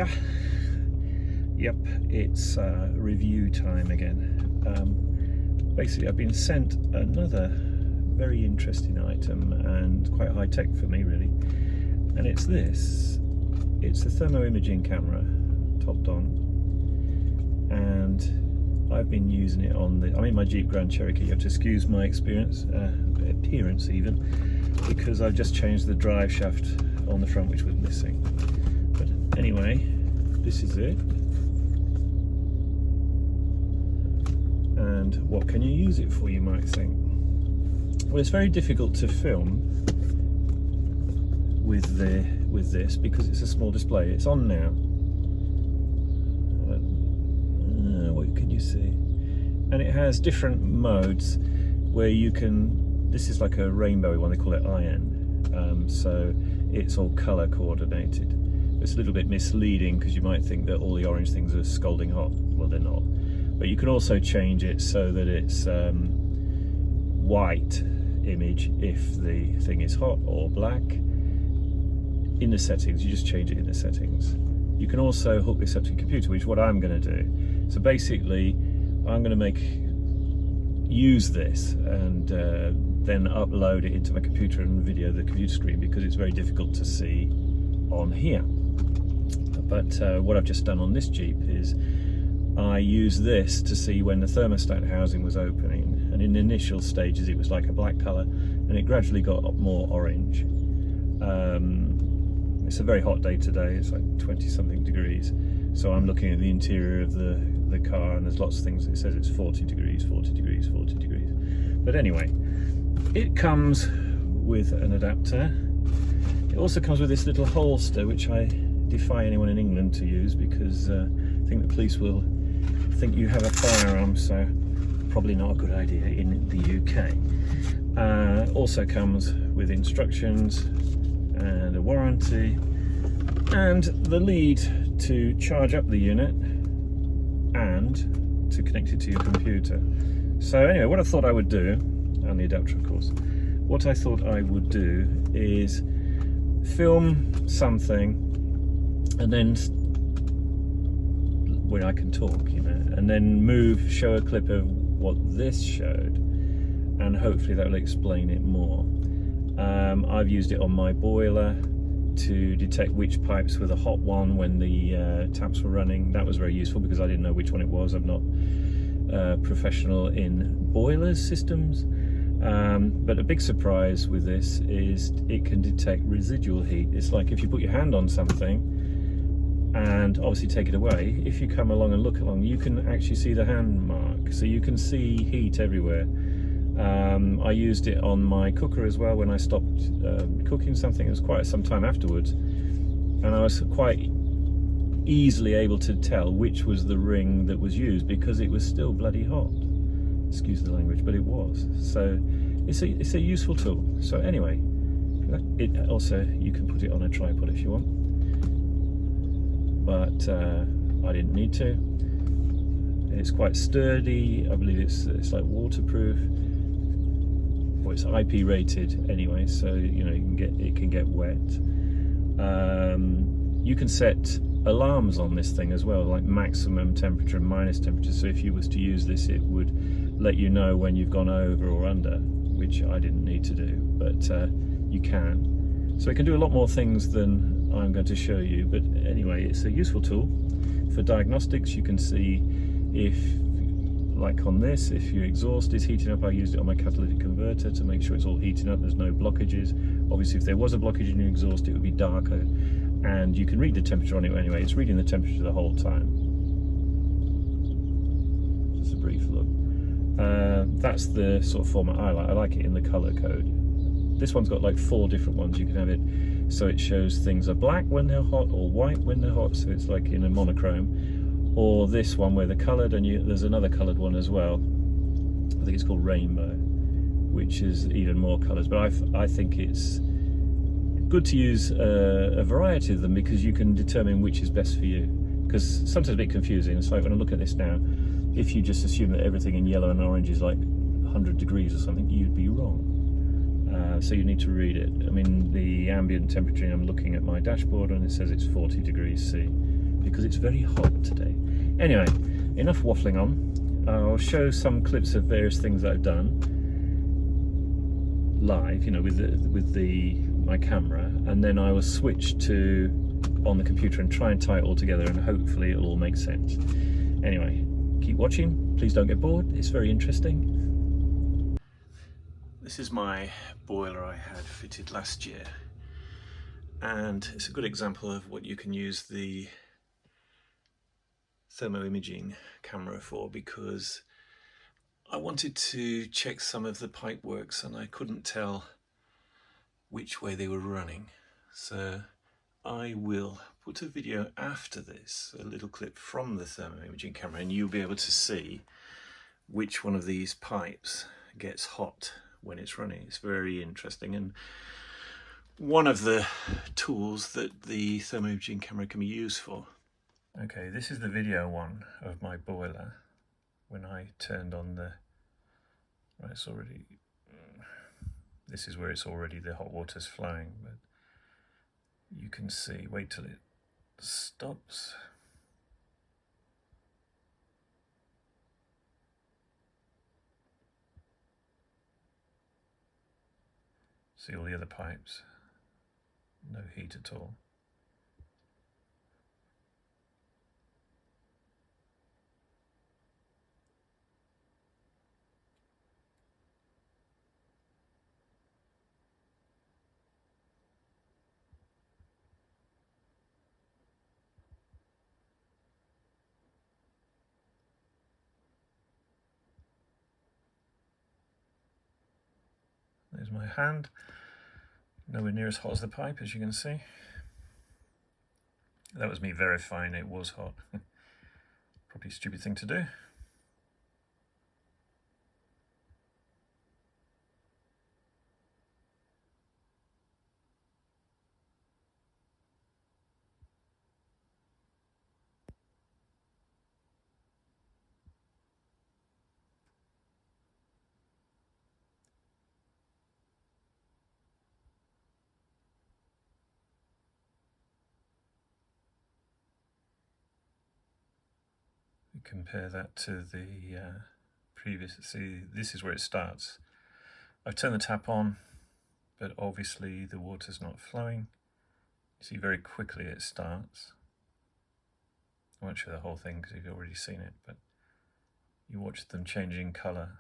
Hiya. Yep, it's review time again. Basically, I've been sent another very interesting item and quite high tech for me, really. And it's this. It's a thermo imaging camera, TOPDON, and I've been using it on I'm in my Jeep Grand Cherokee. You have to excuse my appearance even, because I've just changed the drive shaft on the front, which was missing. But anyway, this is it. And what can you use it for, you might think? Well, it's very difficult to film with this because it's a small display. It's on now. What can you see? And it has different modes where you can. This is like a rainbowy one. They call it iron. So it's all color coordinated. It's a little bit misleading because you might think that all the orange things are scalding hot. Well, they're not. But you can also change it so that it's white image if the thing is hot, or black. In the settings, you just change it in the settings. You can also hook this up to your computer, which is what I'm going to do. So basically, I'm going to use this and then upload it into my computer and video the computer screen, because it's very difficult to see on here. But what I've just done on this Jeep is I used this to see when the thermostat housing was opening, and in the initial stages it was like a black colour, and it gradually got more orange. It's a very hot day today. It's like 20 something degrees, so I'm looking at the interior of the car, and there's lots of things. It says it's 40 degrees, 40 degrees, 40 degrees. But anyway, it comes with an adapter. It also comes with this little holster, which I defy anyone in England to use, because I think the police will think you have a firearm, so probably not a good idea in the UK. Also comes with instructions and a warranty, and the lead to charge up the unit and to connect it to your computer. So anyway, what I thought I would do, and the adapter of course, what I thought I would do is film something, and then where I can talk, you know, and then show a clip of what this showed, and hopefully that will explain it more. I've used it on my boiler to detect which pipes were the hot one when the taps were running. That was very useful because I didn't know which one it was. I'm not professional in boilers systems. But a big surprise with this is it can detect residual heat. It's like if you put your hand on something and obviously take it away, if you come along and look along, you can actually see the hand mark. So you can see heat everywhere. I used it on my cooker as well when I stopped cooking something. It was quite some time afterwards, and I was quite easily able to tell which was the ring that was used, because it was still bloody hot. Excuse the language, but it was. So it's a useful tool. So anyway, it also, you can put it on a tripod if you want, but I didn't need to. It's quite sturdy. I believe it's like waterproof. Well, it's IP rated anyway, so you know it can get wet. You can set alarms on this thing as well, like maximum temperature and minus temperature. So if you was to use this, it would let you know when you've gone over or under, which I didn't need to do, but you can. So it can do a lot more things than I'm going to show you. But anyway, it's a useful tool for diagnostics. You can see if, like on this, if your exhaust is heating up. I used it on my catalytic converter to make sure it's all heating up, there's no blockages. Obviously if there was a blockage in your exhaust, it would be darker, and you can read the temperature on it anyway. It's reading the temperature the whole time. Just a brief look. That's the sort of format I like. I like it in the color code. This one's got like 4 different ones. You can have it so it shows things are black when they're hot, or white when they're hot, so it's like in a monochrome. Or this one where they're coloured, and there's another coloured one as well. I think it's called rainbow, which is even more colours. But I think it's good to use a variety of them, because you can determine which is best for you. Because sometimes it's a bit confusing. It's like when I look at this now, if you just assume that everything in yellow and orange is like 100 degrees or something, you'd be wrong. So you need to read it. I mean, the ambient temperature, I'm looking at my dashboard and it says it's 40 degrees C. because it's very hot today. Anyway, enough waffling on. I'll show some clips of various things that I've done live, you know, with my camera, and then I will switch to on the computer and try and tie it all together, and hopefully it'll all make sense. Anyway, keep watching, please don't get bored, it's very interesting. This is my boiler I had fitted last year, and it's a good example of what you can use the thermo-imaging camera for, because I wanted to check some of the pipe works and I couldn't tell which way they were running. So I will put a video after this, a little clip from the thermo-imaging camera, and you'll be able to see which one of these pipes gets hot when it's running. It's very interesting, and one of the tools that the thermo-imaging camera can be used for. Okay, this is the video one of my boiler when I turned on the, right, it's already, this is where it's already, the hot water's flowing, but you can see, wait till it stops. See all the other pipes, no heat at all. There's my hand, nowhere near as hot as the pipe, as you can see. That was me verifying it was hot. Probably a stupid thing to do. Compare that to the previous. See, this is where it starts. I've turned the tap on, but obviously the water's not flowing. You see very quickly it starts. I won't show the whole thing because you've already seen it, but you watch them changing colour.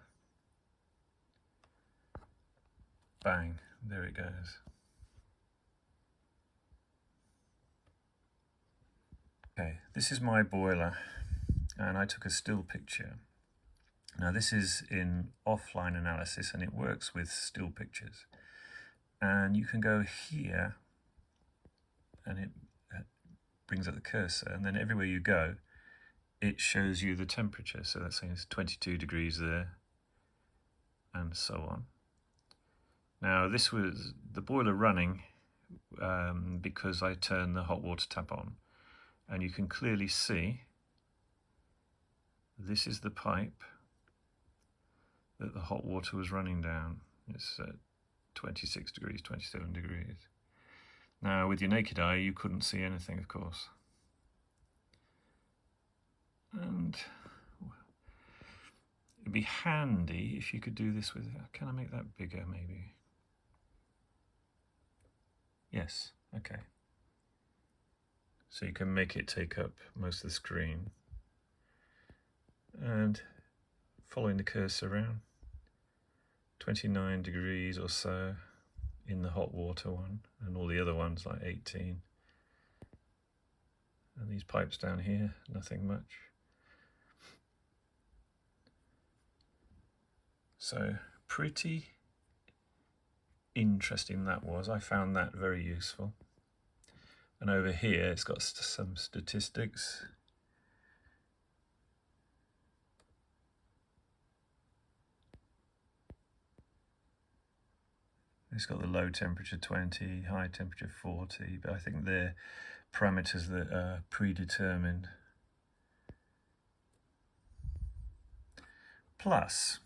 Bang, there it goes. Okay, this is my boiler, and I took a still picture. Now this is in offline analysis and it works with still pictures. And you can go here and it brings up the cursor, and then everywhere you go it shows you the temperature. So that's saying it's 22 degrees there and so on. Now this was the boiler running because I turned the hot water tap on, and you can clearly see this is the pipe that the hot water was running down. It's at 26 degrees, 27 degrees. Now with your naked eye you couldn't see anything, of course. And it'd be handy if you could do this with, can I make that bigger maybe? Yes, okay. So you can make it take up most of the screen. And following the cursor around, 29 degrees or so in the hot water one, and all the other ones like 18. And these pipes down here, nothing much. So pretty interesting that was. I found that very useful. And over here it's got some statistics. It's got the low temperature 20, high temperature 40, but I think they're parameters that are predetermined. Plus,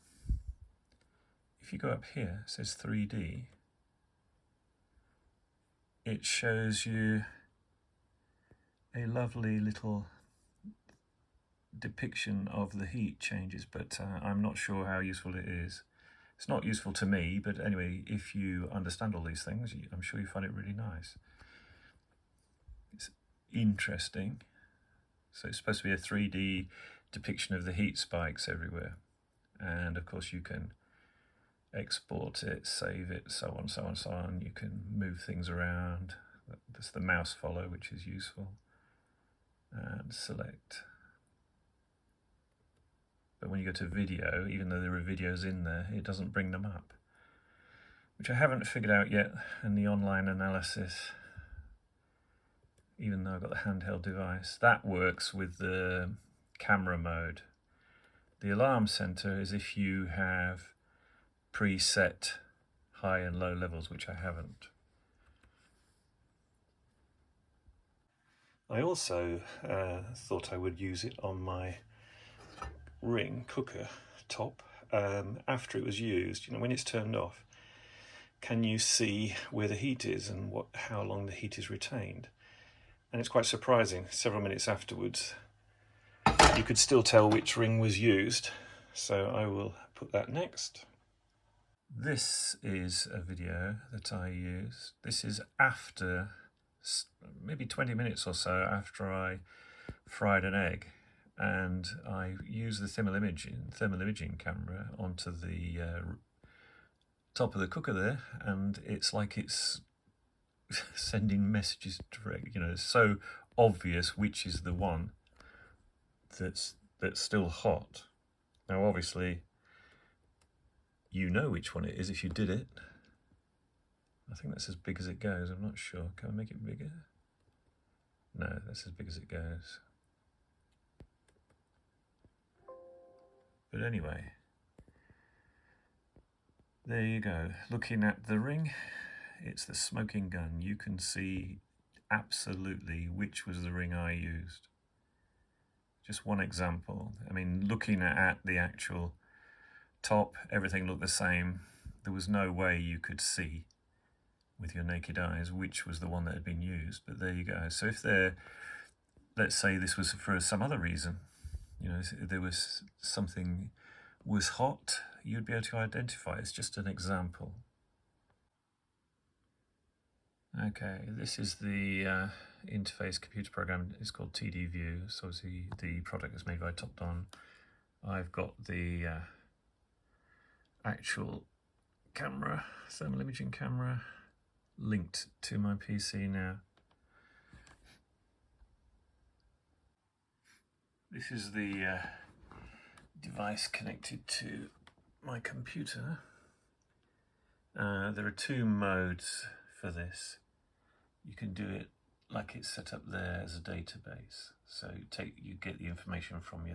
if you go up here, it says 3D, it shows you a lovely little depiction of the heat changes, but I'm not sure how useful it is. It's not useful to me, but anyway, if you understand all these things, I'm sure you find it really nice. It's interesting. So it's supposed to be a 3D depiction of the heat spikes everywhere. And of course you can export it, save it, so on, so on, so on. You can move things around. There's the mouse follow, which is useful. And select. But when you go to video, even though there are videos in there, it doesn't bring them up, which I haven't figured out yet in the online analysis, even though I've got the handheld device. That works with the camera mode. The alarm center is if you have preset high and low levels, which I haven't. I also thought I would use it on my Ring cooker top after it was used. You know, when it's turned off, can you see where the heat is and how long the heat is retained? And it's quite surprising. Several minutes afterwards, you could still tell which ring was used. So I will put that next. This is a video that I used. This is after, maybe 20 minutes or so after I fried an egg. And I used the thermal imaging camera onto the top of the cooker there, and it's like it's sending messages direct. You know, it's so obvious which is the one that's still hot. Now, obviously, you know which one it is if you did it. I think that's as big as it goes. I'm not sure. Can I make it bigger? No, that's as big as it goes. But anyway, there you go. Looking at the ring, it's the smoking gun. You can see absolutely which was the ring I used. Just one example. I mean, looking at the actual top, everything looked the same. There was no way you could see with your naked eyes which was the one that had been used, but there you go. So if let's say this was for some other reason, you know, there was something was hot, you'd be able to identify. It's just an example. Okay, this is the interface computer program. It's called TD View. So obviously the product is made by TOPDON. I've got the actual camera, thermal imaging camera, linked to my PC now. This is the device connected to my computer. There are two modes for this. You can do it like it's set up there as a database. So you get the information from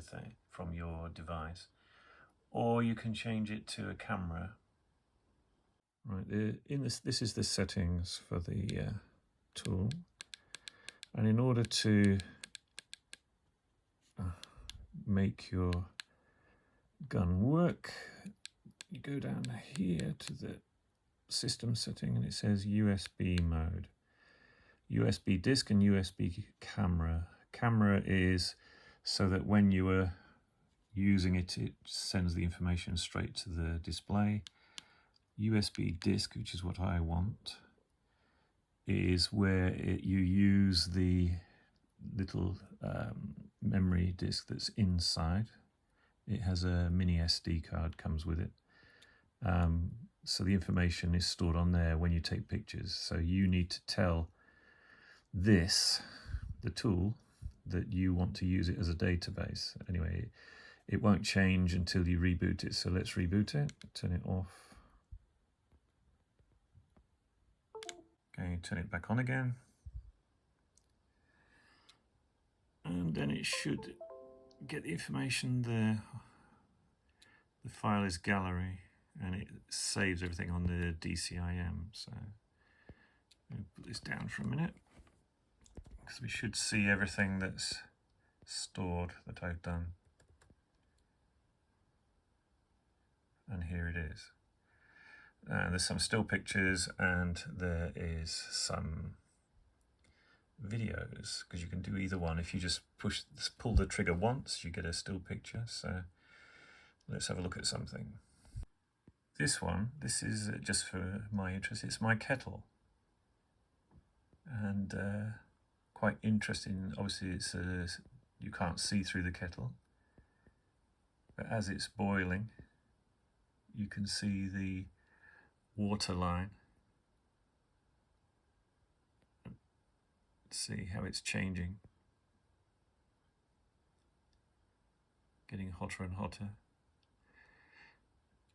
your device, or you can change it to a camera. Right, this is the settings for the tool, and in order to make your gun work, you go down here to the system setting and it says USB mode, USB disk and USB camera. Camera is so that when you are using it, it sends the information straight to the display. USB disk, which is what I want, is where you use the little memory disk that's inside. It has a mini SD card, comes with it. So the information is stored on there when you take pictures. So you need to tell this, the tool, that you want to use it as a database. Anyway, it won't change until you reboot it. So let's reboot it, turn it off. Okay, turn it back on again. And then it should get the information there. The file is gallery and it saves everything on the DCIM. So I'll put this down for a minute because we should see everything that's stored that I've done. And here it is. There's some still pictures and there is some videos, because you can do either one. If you just pull the trigger once, you get a still picture. So let's have a look at something. This is just for my interest. It's my kettle, and quite interesting. Obviously, you can't see through the kettle, but as it's boiling, you can see the water line. See how it's changing, getting hotter and hotter.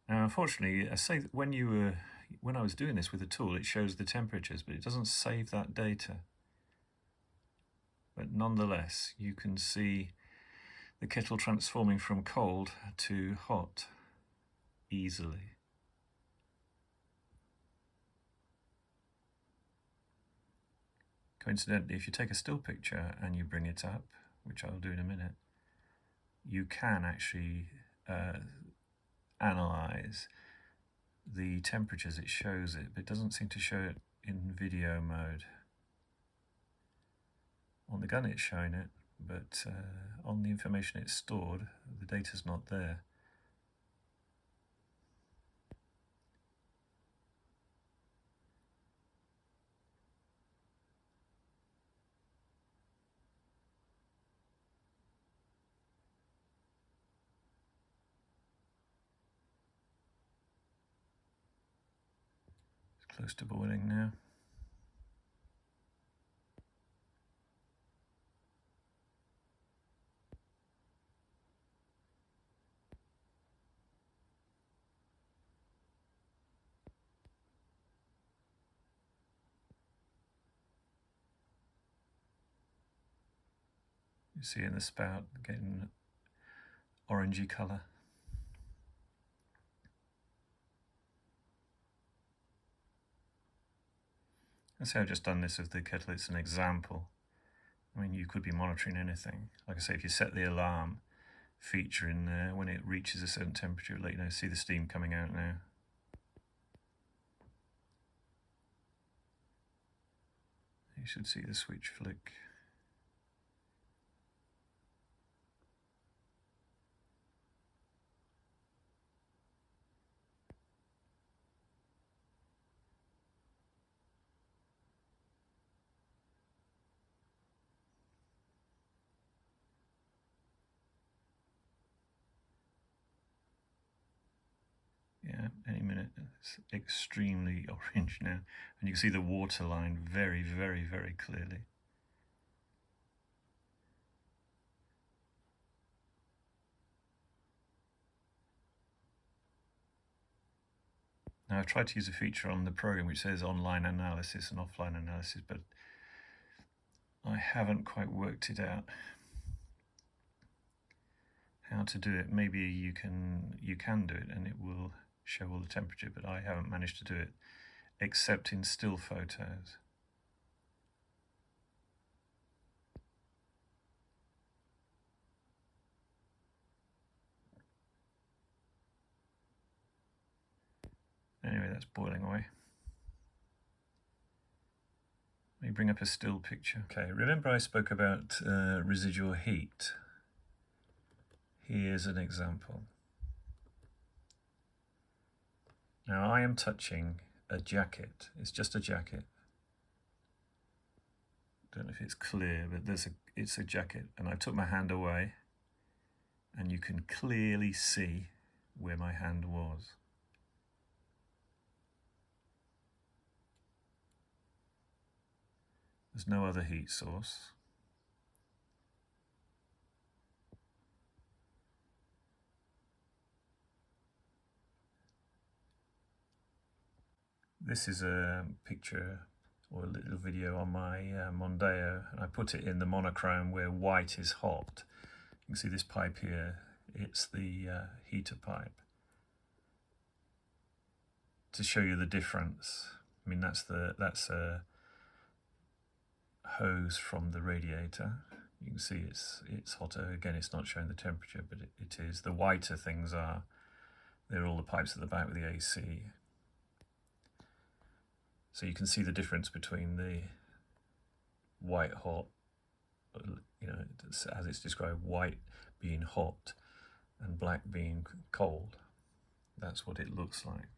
Now, unfortunately, I say that when I was doing this with the tool, it shows the temperatures, but it doesn't save that data. But nonetheless, you can see the kettle transforming from cold to hot easily. Coincidentally, if you take a still picture and you bring it up, which I'll do in a minute, you can actually analyze the temperatures. It shows it, but it doesn't seem to show it in video mode. On the gun it's showing it, but on the information it's stored, the data's not there. It's close to boiling now. You see in the spout getting orangey colour. And so I've just done this with the kettle. It's an example. I mean, you could be monitoring anything. Like I say, if you set the alarm feature in there, when it reaches a certain temperature, it'll let you know. See the steam coming out now. You should see the switch flick. Yeah, any minute. It's extremely orange now. And you can see the water line very, very, very clearly. Now, I've tried to use a feature on the program which says online analysis and offline analysis, but I haven't quite worked it out how to do it. Maybe you can do it and it will show all the temperature, but I haven't managed to do it except in still photos. Anyway, that's boiling away. Let me bring up a still picture. Okay, remember I spoke about residual heat. Here's an example. Now I am touching a jacket. It's just a jacket. Don't know if it's clear, but it's a jacket. And I took my hand away, and you can clearly see where my hand was. There's no other heat source. This is a picture or a little video on my Mondeo, and I put it in the monochrome where white is hot. You can see this pipe here, it's the heater pipe. To show you the difference, I mean that's a hose from the radiator. You can see it's hotter. Again, it's not showing the temperature, but it is. The whiter things they're all the pipes at the back with the AC. So you can see the difference between the white hot, you know, as it's described, white being hot and black being cold. That's what it looks like.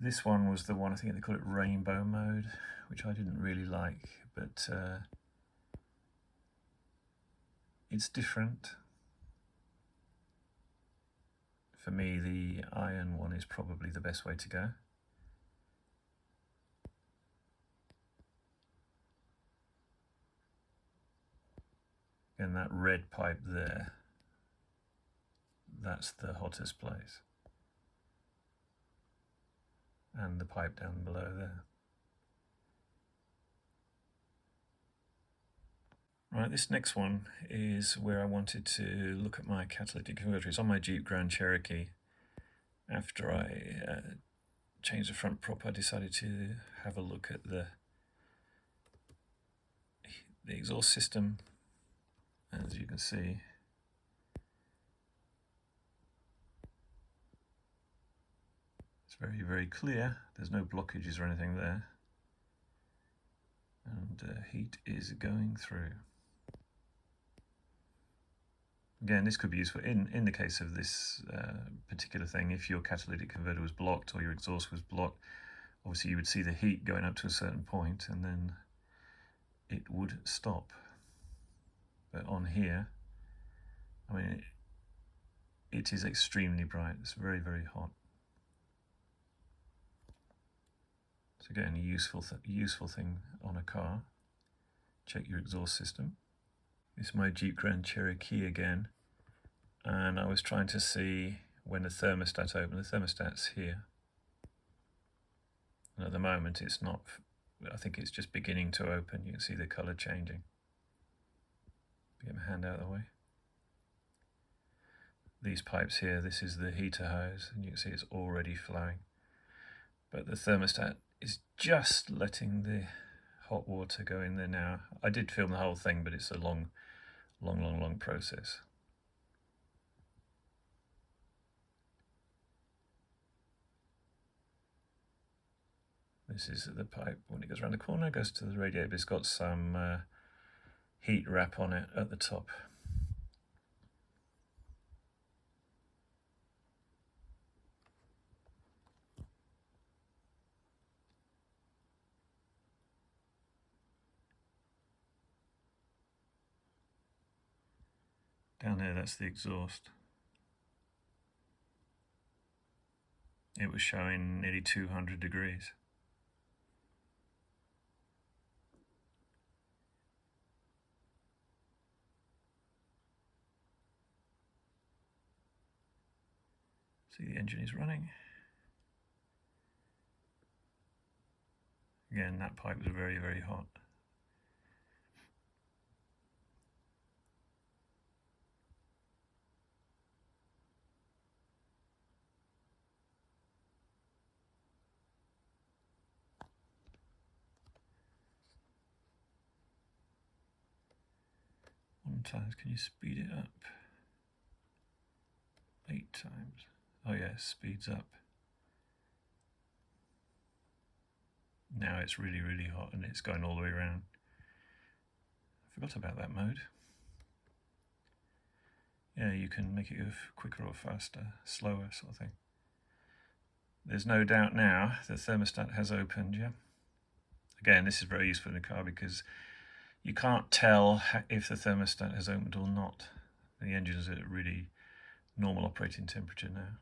This one was the one, I think they call it rainbow mode, which I didn't really like, but it's different. For me, the iron one is probably the best way to go. And that red pipe there, that's the hottest place. And the pipe down below there. Right, this next one is where I wanted to look at my catalytic converter. It's on my Jeep Grand Cherokee. After I changed the front prop, I decided to have a look at the exhaust system. As you can see, it's very, very clear. There's no blockages or anything there. And heat is going through. Again, this could be useful in the case of this particular thing. If your catalytic converter was blocked or your exhaust was blocked, obviously you would see the heat going up to a certain point and then it would stop. But on here, I mean, it is extremely bright. It's very, very hot. So again, a useful thing on a car. Check your exhaust system. This is my Jeep Grand Cherokee again, and I was trying to see when the thermostat opened. The thermostat's here, and at the moment it's not. I think it's just beginning to open. You can see the colour changing. Get my hand out of the way. These pipes here, this is the heater hose, and you can see it's already flowing. But the thermostat is just letting the hot water go in there now. I did film the whole thing, but it's a long process. This is the pipe. When it goes around the corner, it goes to the radiator. It's got some heat wrap on it at the top. Down there, that's the exhaust. It was showing nearly 200 degrees. See, the engine is running. Again, that pipe was very, very hot. Times, can you speed it up? 8 times. Oh yeah, it speeds up. Now it's really, really hot and it's going all the way around. I forgot about that mode. Yeah, you can make it go quicker or faster, slower sort of thing. There's no doubt now the thermostat has opened, yeah. Again, this is very useful in the car because you can't tell if the thermostat has opened or not. The engine is at a really normal operating temperature now.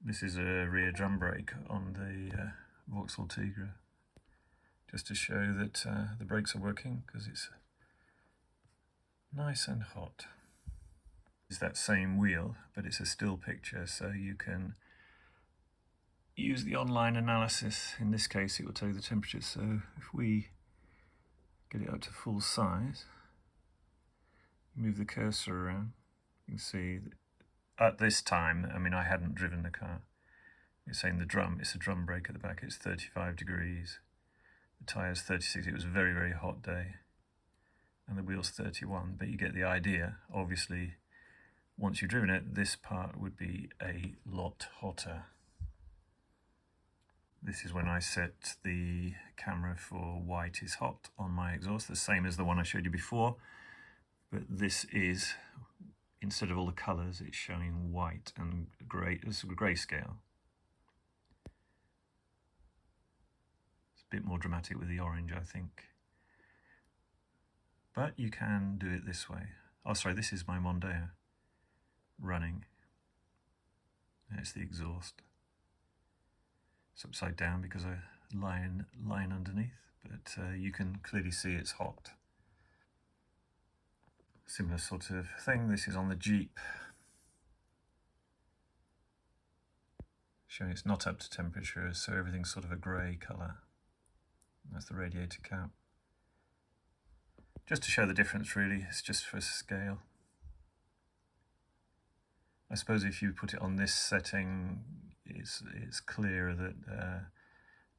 This is a rear drum brake on the Vauxhall Tigra, just to show that the brakes are working because it's nice and hot. It's that same wheel, but it's a still picture, so you can use the online analysis. In this case, it will tell you the temperature. So if we get it up to full size, move the cursor around, you can see that at this time, I mean, I hadn't driven the car. It's saying it's a drum brake at the back, it's 35 degrees. The tyre's 36, it was a very, very hot day. And the wheel's 31, but you get the idea. Obviously, once you've driven it, this part would be a lot hotter. This is when I set the camera for white is hot on my exhaust, the same as the one I showed you before, but this is, instead of all the colours, it's showing white and grey. It's a grayscale. It's a bit more dramatic with the orange, I think. But you can do it this way. Oh, sorry, this is my Mondeo running. It's the exhaust. It's upside down because I line underneath, but you can clearly see it's hot. Similar sort of thing. This is on the Jeep, showing it's not up to temperature, so everything's sort of a grey colour. That's the radiator cap. Just to show the difference, really. It's just for scale. I suppose if you put it on this setting, it's clearer that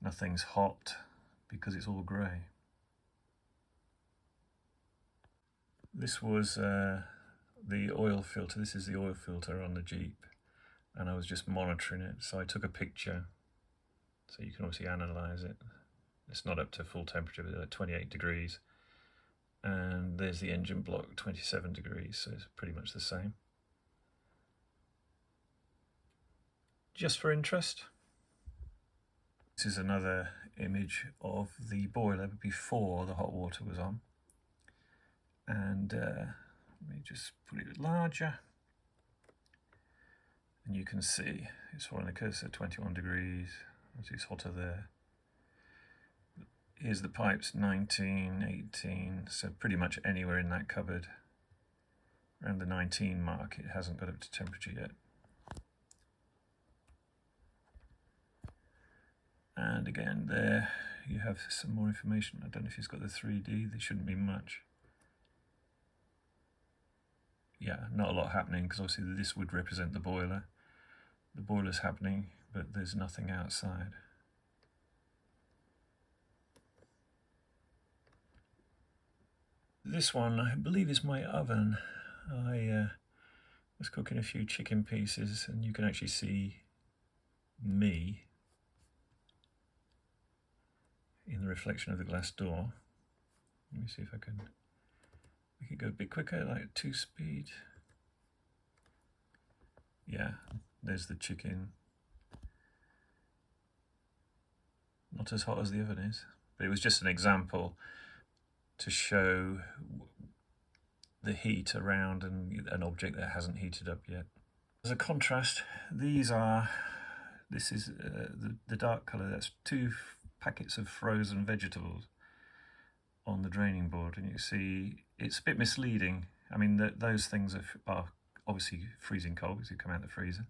nothing's hot because it's all grey. This was the oil filter. This is the oil filter on the Jeep, and I was just monitoring it. So I took a picture, so you can obviously analyse it. It's not up to full temperature, but at 28 degrees. And there's the engine block, 27 degrees, so it's pretty much the same. Just for interest. This is another image of the boiler before the hot water was on. And let me just put it larger. And you can see it's following the cursor, 21 degrees. It's hotter there. Here's the pipes, 19, 18, so pretty much anywhere in that cupboard. Around the 19 mark, it hasn't got up to temperature yet. And again, there you have some more information. I don't know if he's got the 3D, there shouldn't be much. Yeah, not a lot happening, because obviously this would represent the boiler. The boiler's happening, but there's nothing outside. This one, I believe, is my oven. I was cooking a few chicken pieces, and you can actually see me in the reflection of the glass door. Let me see if I can make it go a bit quicker, like 2-speed. Yeah, there's the chicken. Not as hot as the oven is, but it was just an example to show the heat around an object that hasn't heated up yet. As a contrast, this is the dark colour, that's 2 packets of frozen vegetables on the draining board, and you see it's a bit misleading. I mean, those things are obviously freezing cold because they come out of the freezer,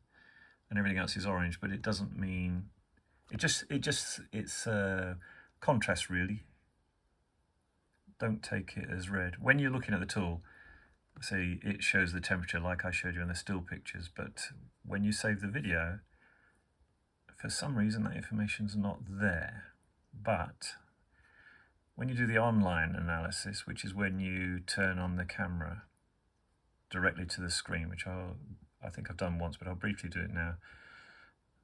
and everything else is orange, but it doesn't mean, it's contrast really. Don't take it as red. When you're looking at the tool, say it shows the temperature like I showed you in the still pictures, but when you save the video, for some reason that information's not there. But when you do the online analysis, which is when you turn on the camera directly to the screen, which I think I've done once, but I'll briefly do it now.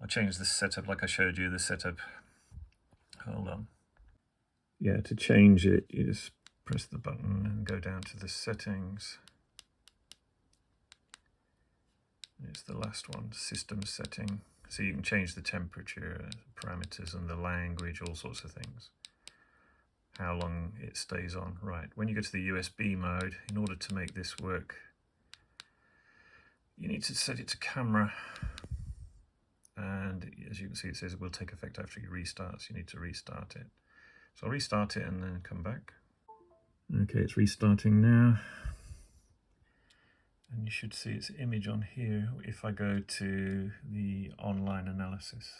I'll change the setup like I showed you, the setup. Hold on. Yeah, to change it, you just press the button and go down to the settings. It's the last one, system setting. So you can change the temperature, parameters, and the language, all sorts of things. How long it stays on. Right, when you go to the USB mode, in order to make this work, you need to set it to camera. And as you can see, it says it will take effect after you restart, so you need to restart it. So I'll restart it and then come back. Okay, it's restarting now. And you should see its image on here if I go to the online analysis.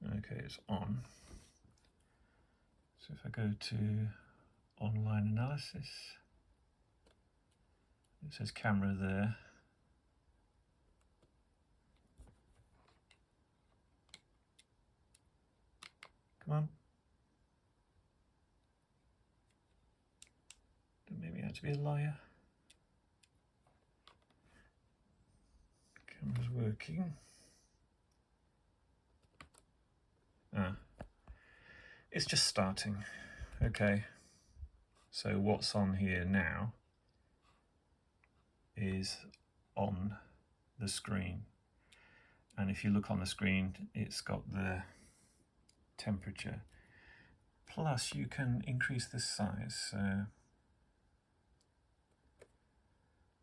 Okay, it's on. So if I go to online analysis, it says camera there. Come on. Don't make me out to be a liar. working. It's just starting. Okay, so what's on here now is on the screen, and if you look on the screen, it's got the temperature. Plus you can increase the size, so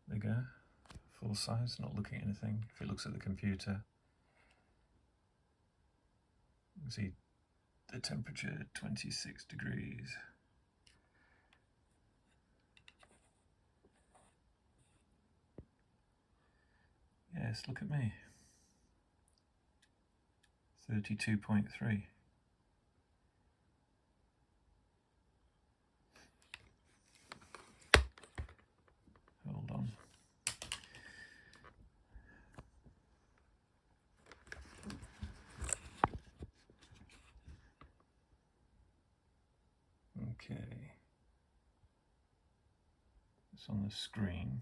there you go, full size, not looking at anything. If it looks at the computer, you can see the temperature 26 degrees. Yes, look at me. 32.3. Hold on. Okay. It's on the screen.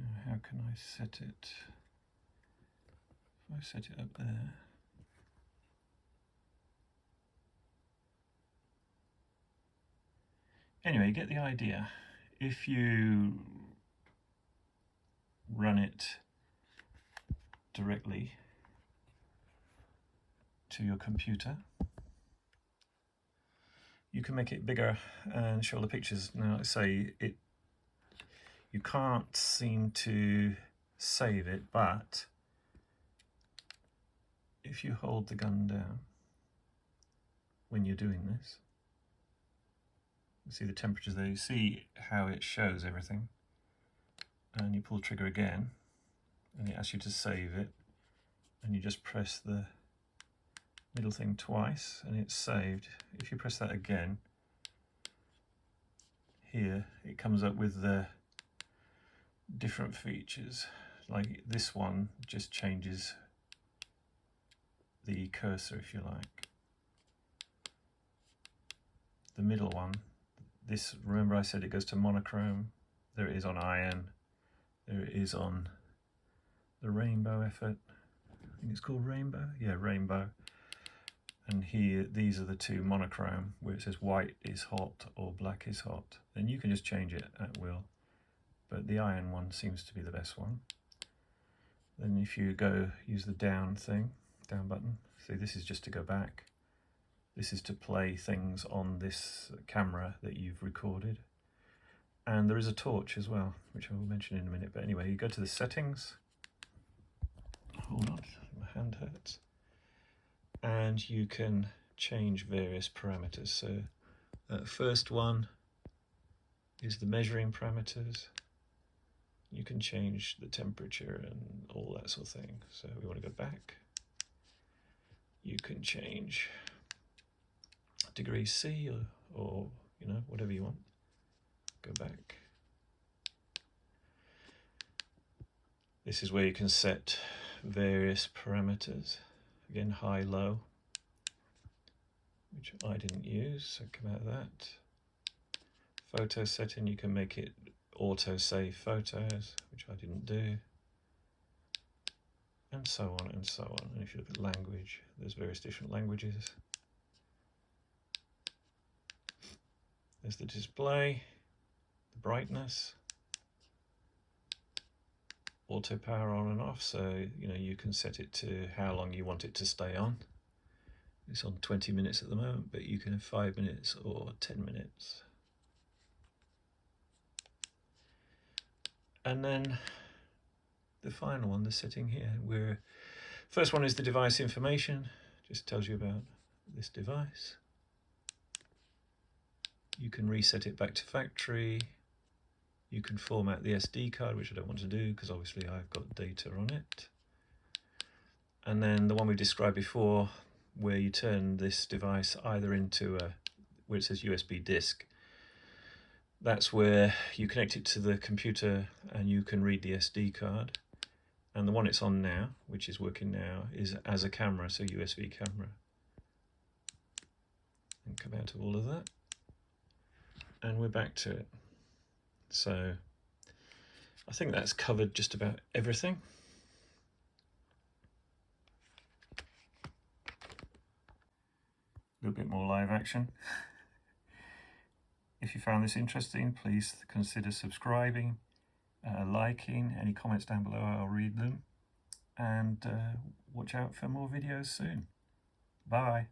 Now, how can I set it? If I set it up there. Anyway, you get the idea. If you run it directly to your computer, you can make it bigger and show the pictures. Now, let's say you can't seem to save it, but if you hold the gun down when you're doing this, you see the temperatures there, you see how it shows everything, and you pull the trigger again and it asks you to save it, and you just press the middle thing twice and it's saved. If you press that again, here it comes up with the different features. Like this one just changes the cursor, if you like. The middle one, this, remember I said it goes to monochrome. There it is on iron. There it is on the rainbow effort. I think it's called rainbow. Yeah, rainbow. And here, these are the two monochrome, where it says white is hot or black is hot. Then you can just change it at will. But the iron one seems to be the best one. Then if you go use the down thing, down button, see this is just to go back. This is to play things on this camera that you've recorded. And there is a torch as well, which I will mention in a minute. But anyway, you go to the settings. Hold on, my hand hurts. And you can change various parameters. So first one is the measuring parameters. You can change the temperature and all that sort of thing. So we want to go back. You can change degrees C or you know, whatever you want. Go back. This is where you can set various parameters. Again, high, low, which I didn't use, so come out of that. Photo setting, you can make it auto save photos, which I didn't do. And so on and so on. And if you look at language, there's various different languages. There's the display, the brightness, auto power on and off, so you know you can set it to how long you want it to stay on. It's on 20 minutes at the moment, but you can have 5 minutes or 10 minutes. And then the final one, the setting here, where first one is the device information, just tells you about this device. You can reset it back to factory. You can format the SD card, which I don't want to do because obviously I've got data on it. And then the one we described before, where you turn this device either into where it says USB disk. That's where you connect it to the computer and you can read the SD card. And the one it's on now, which is working now, is as a camera, so USB camera. And come out of all of that. And we're back to it. So I think that's covered just about everything. A little bit more live action. If you found this interesting, please consider subscribing, liking. Any comments down below, I'll read them. And watch out for more videos soon. Bye.